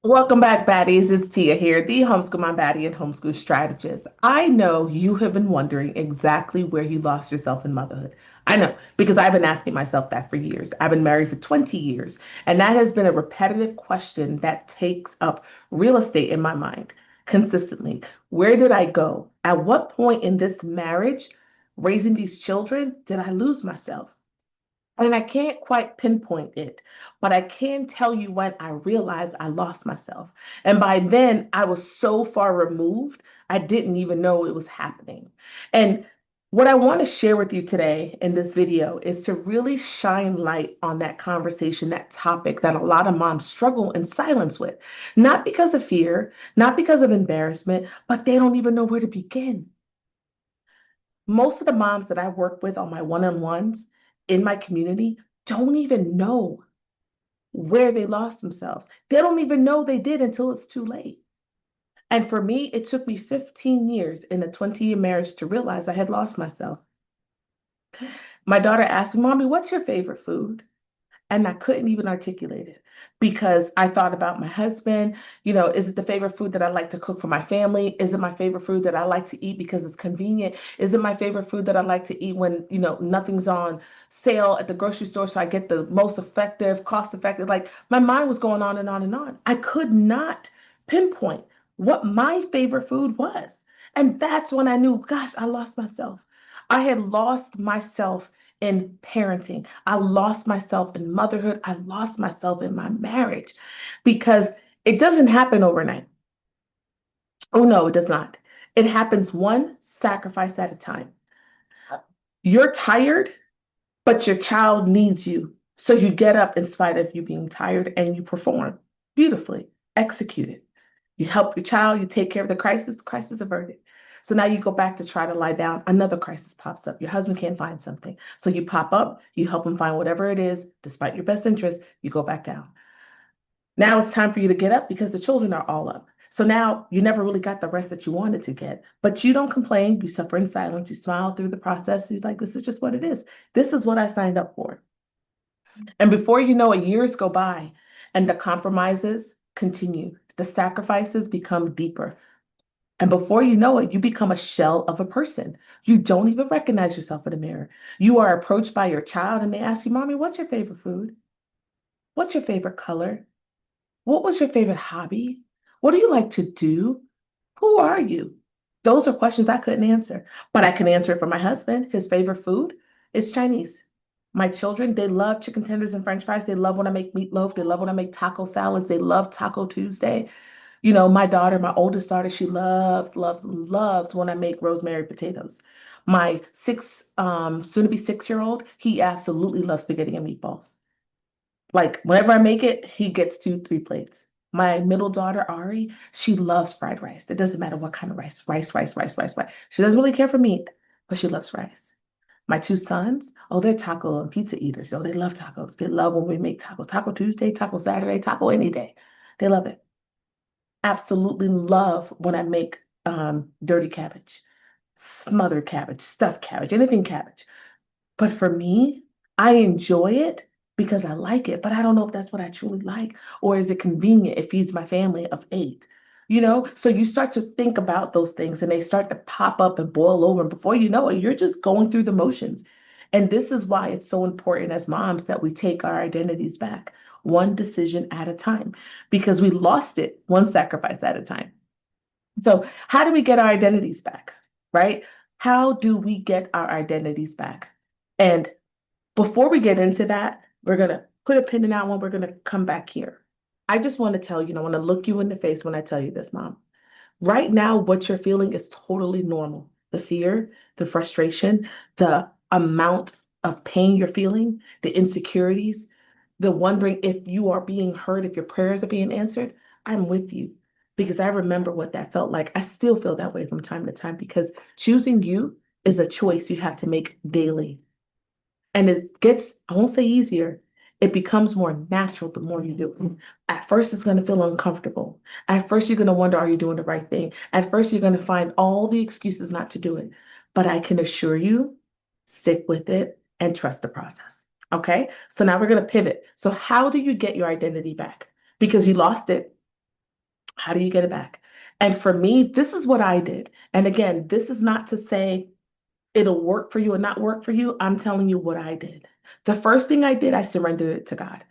Welcome back, Baddies. It's Tia here, the Homeschool Mom Baddie and Homeschool Strategist. I know you have been wondering exactly where you lost yourself in motherhood. I know, because I've been asking myself that for years. I've been married for 20 years, and that has been a repetitive question that takes up real estate in my mind consistently. Where did I go? At what point in this marriage, raising these children, did I lose myself? And I can't quite pinpoint it, but I can tell you when I realized I lost myself. And by then, I was so far removed, I didn't even know it was happening. And what I want to share with you today in this video is to really shine light on that conversation, that topic that a lot of moms struggle in silence with. Not because of fear, not because of embarrassment, but they don't even know where to begin. Most of the moms that I work with on my one-on-ones in my community don't even know where they lost themselves. They don't even know they did until it's too late. And for me, it took me 15 years in a 20-year marriage to realize I had lost myself. My daughter asked me, Mommy, what's your favorite food? And I couldn't even articulate it because I thought about my husband. Is it the favorite food that I like to cook for my family? Is it my favorite food that I like to eat because it's convenient? Is it my favorite food that I like to eat when, nothing's on sale at the grocery store so I get the most effective, cost effective? Like my mind was going on and on and on. I could not pinpoint what my favorite food was. And that's when I knew, gosh, I lost myself. I had lost myself in parenting. I lost myself in motherhood. I lost myself in my marriage because it doesn't happen overnight. Oh, no, it does not. It happens one sacrifice at a time. You're tired, but your child needs you. So you get up in spite of you being tired and you perform beautifully, execute it. You help your child, you take care of the crisis averted. So now you go back to try to lie down, another crisis pops up. Your husband can't find something. So you pop up, you help him find whatever it is, despite your best interest, you go back down. Now it's time for you to get up because the children are all up. So now you never really got the rest that you wanted to get, but you don't complain. You suffer in silence. You smile through the process. He's like, this is just what it is. This is what I signed up for. And before you know it, years go by and the compromises continue. The sacrifices become deeper. And before you know it, you become a shell of a person. You don't even recognize yourself in the mirror. You are approached by your child and they ask you, Mommy, what's your favorite food? What's your favorite color? What was your favorite hobby? What do you like to do? Who are you? Those are questions I couldn't answer, but I can answer it for my husband. His favorite food is Chinese. My children, they love chicken tenders and French fries. They love when I make meatloaf. They love when I make taco salads. They love Taco Tuesday. My daughter, my oldest daughter, she loves, loves, loves when I make rosemary potatoes. My soon to be 6 year old, he absolutely loves spaghetti and meatballs. Like whenever I make it, he gets two, three plates. My middle daughter, Ari, she loves fried rice. It doesn't matter what kind of rice, rice, rice, rice, rice, rice. She doesn't really care for meat, but she loves rice. My two sons, oh, they're taco and pizza eaters. So they love tacos. They love when we make Taco Tuesday, Taco Saturday, Taco any day. They love it. Absolutely love when I make dirty cabbage, smothered cabbage, stuffed cabbage, anything cabbage. But for me, I enjoy it because I like it, but I don't know if that's what I truly like, or is it convenient? It feeds my family of eight. So you start to think about those things and they start to pop up and boil over. And before you know it, you're just going through the motions. And this is why it's so important as moms that we take our identities back one decision at a time because we lost it one sacrifice at a time. So, how do we get our identities back? Right? How do we get our identities back? And before we get into that, we're going to put a pin in that one. We're going to come back here. I just want to tell you, I want to look you in the face when I tell you this, Mom. Right now, what you're feeling is totally normal. The fear, the frustration, the amount of pain you're feeling, the insecurities, the wondering if you are being heard, if your prayers are being answered. I'm with you because I remember what that felt like. I still feel that way from time to time because choosing you is a choice you have to make daily. And it gets, I won't say easier, it becomes more natural the more you do it. At first, it's going to feel uncomfortable. At first, you're going to wonder, are you doing the right thing? At first, you're going to find all the excuses not to do it. But I can assure you, stick with it and trust the process. Okay. So now we're going to pivot. So, how do you get your identity back? Because you lost it. How do you get it back? And for me, this is what I did. And again, this is not to say it'll work for you or not work for you. I'm telling you what I did. The first thing I did, I surrendered it to God.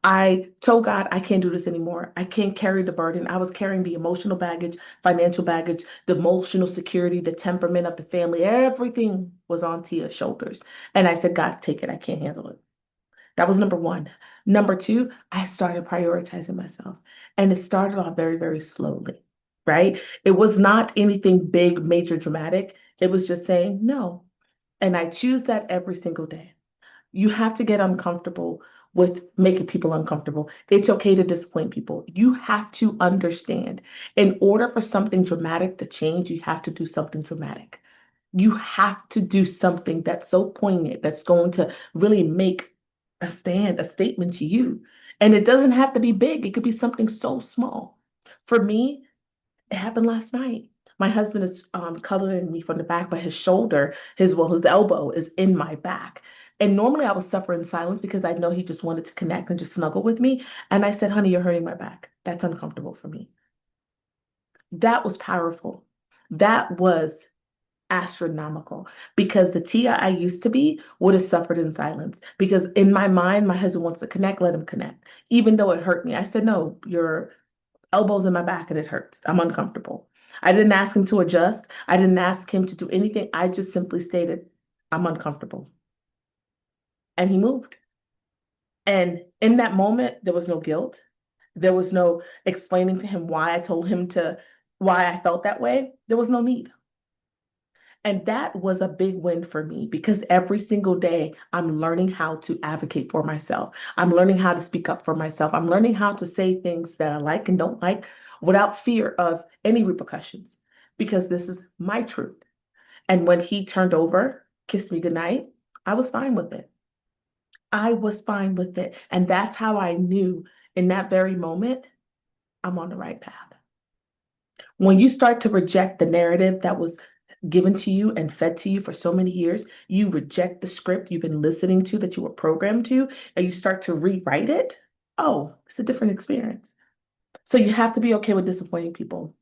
I told God, I can't do this anymore. I can't carry the burden. I was carrying the emotional baggage, financial baggage, the emotional security, the temperament of the family. Everything was on Tia's shoulders. And I said, God, take it. I can't handle it. That was number one. Number two, I started prioritizing myself. And it started off very, very slowly, right? It was not anything big, major, dramatic. It was just saying no. And I choose that every single day. You have to get uncomfortable with making people uncomfortable. It's okay to disappoint people. You have to understand, in order for something dramatic to change, you have to do something dramatic. You have to do something that's so poignant, that's going to really make a stand, a statement to you. And it doesn't have to be big, it could be something so small. For me, it happened last night. My husband is cuddling me from the back, but his shoulder, his elbow is in my back. And normally I would suffer in silence because I know he just wanted to connect and just snuggle with me. And I said, honey, you're hurting my back. That's uncomfortable for me. That was powerful. That was astronomical because the Tia I used to be would have suffered in silence because in my mind, my husband wants to connect, let him connect. Even though it hurt me, I said, no, your elbow's in my back and it hurts. I'm uncomfortable. I didn't ask him to adjust. I didn't ask him to do anything. I just simply stated, I'm uncomfortable. And he moved. And in that moment, there was no guilt. There was no explaining to him why I told him why I felt that way. There was no need. And that was a big win for me because every single day I'm learning how to advocate for myself. I'm learning how to speak up for myself. I'm learning how to say things that I like and don't like without fear of any repercussions because this is my truth. And when he turned over, kissed me goodnight, I was fine with it. I was fine with it. And that's how I knew in that very moment, I'm on the right path. When you start to reject the narrative that was given to you and fed to you for so many years, you reject the script you've been listening to that you were programmed to, and you start to rewrite it, oh, it's a different experience. So you have to be okay with disappointing people.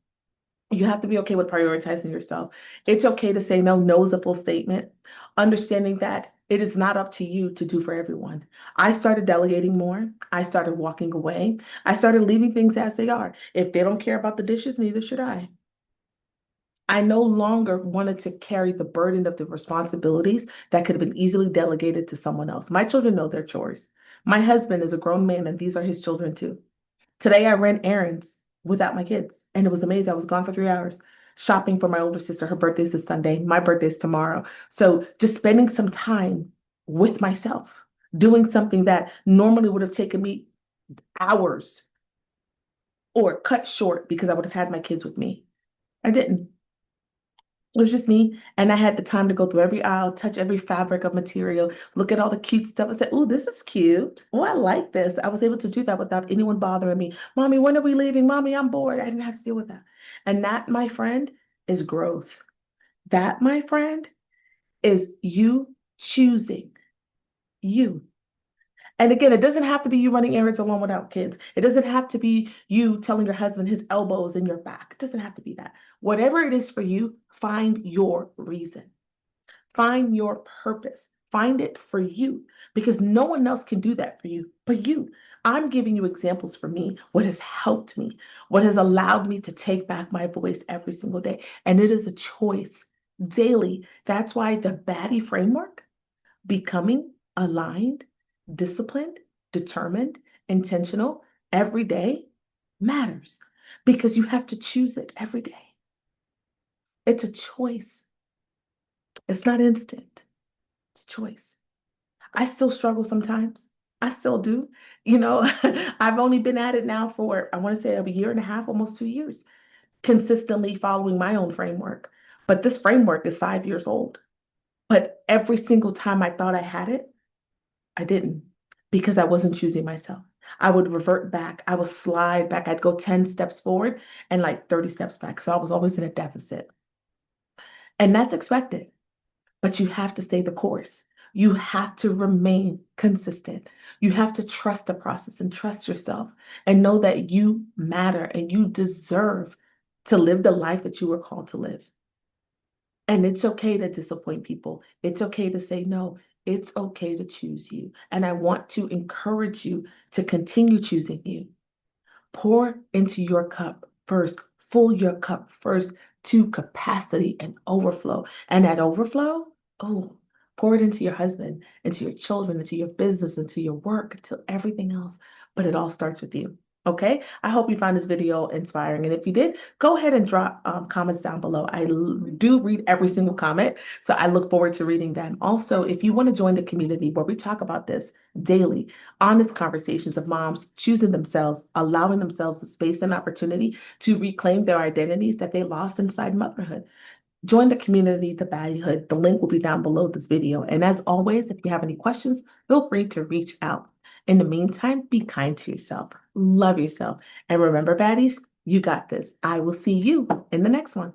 You have to be okay with prioritizing yourself. It's okay to say no. No is a full statement. Understanding that it is not up to you to do for everyone. I started delegating more. I started walking away. I started leaving things as they are. If they don't care about the dishes, neither should I. I no longer wanted to carry the burden of the responsibilities that could have been easily delegated to someone else. My children know their chores. My husband is a grown man, and these are his children too. Today, I ran errands without my kids, and it was amazing. I was gone for 3 hours shopping for my older sister. Her birthday's this Sunday, my birthday's tomorrow. So, just spending some time with myself, doing something that normally would have taken me hours or cut short because I would have had my kids with me. I didn't. It was just me, and I had the time to go through every aisle, touch every fabric of material, look at all the cute stuff. I said, "Oh, this is cute. Oh, I like this." I was able to do that without anyone bothering me. Mommy, when are we leaving? Mommy, I'm bored. I didn't have to deal with that. And that, my friend, is growth. That, my friend, is you choosing you. And again, it doesn't have to be you running errands alone without kids. It doesn't have to be you telling your husband his elbows in your back. It doesn't have to be that. Whatever it is for you, find your reason. Find your purpose. Find it for you because no one else can do that for you but you. I'm giving you examples for me, what has helped me, what has allowed me to take back my voice every single day. And it is a choice daily. That's why the Baddie framework, becoming aligned, disciplined, determined, intentional every day matters because you have to choose it every day. It's a choice. It's not instant. It's a choice. I still struggle sometimes. I still do. You know, I've only been at it now for, I want to say, a year and a half, almost 2 years, consistently following my own framework. But this framework is 5 years old. But every single time I thought I had it, I didn't because I wasn't choosing myself. I would revert back. I would slide back. I'd go 10 steps forward and like 30 steps back. So I was always in a deficit. And that's expected. But you have to stay the course. You have to remain consistent. You have to trust the process and trust yourself and know that you matter and you deserve to live the life that you were called to live. And it's okay to disappoint people. It's okay to say no. It's okay to choose you. And I want to encourage you to continue choosing you. Pour into your cup first, fill your cup first to capacity and overflow. And that overflow, oh, pour it into your husband, into your children, into your business, into your work, into everything else. But it all starts with you. Okay, I hope you found this video inspiring. And if you did, go ahead and drop comments down below. Do read every single comment, so I look forward to reading them. Also, if you want to join the community where we talk about this daily, honest conversations of moms choosing themselves, allowing themselves the space and opportunity to reclaim their identities that they lost inside motherhood. Join the community, the Baddiehood. The link will be down below this video. And as always, if you have any questions, feel free to reach out. In the meantime, be kind to yourself, love yourself, and remember, baddies, you got this. I will see you in the next one.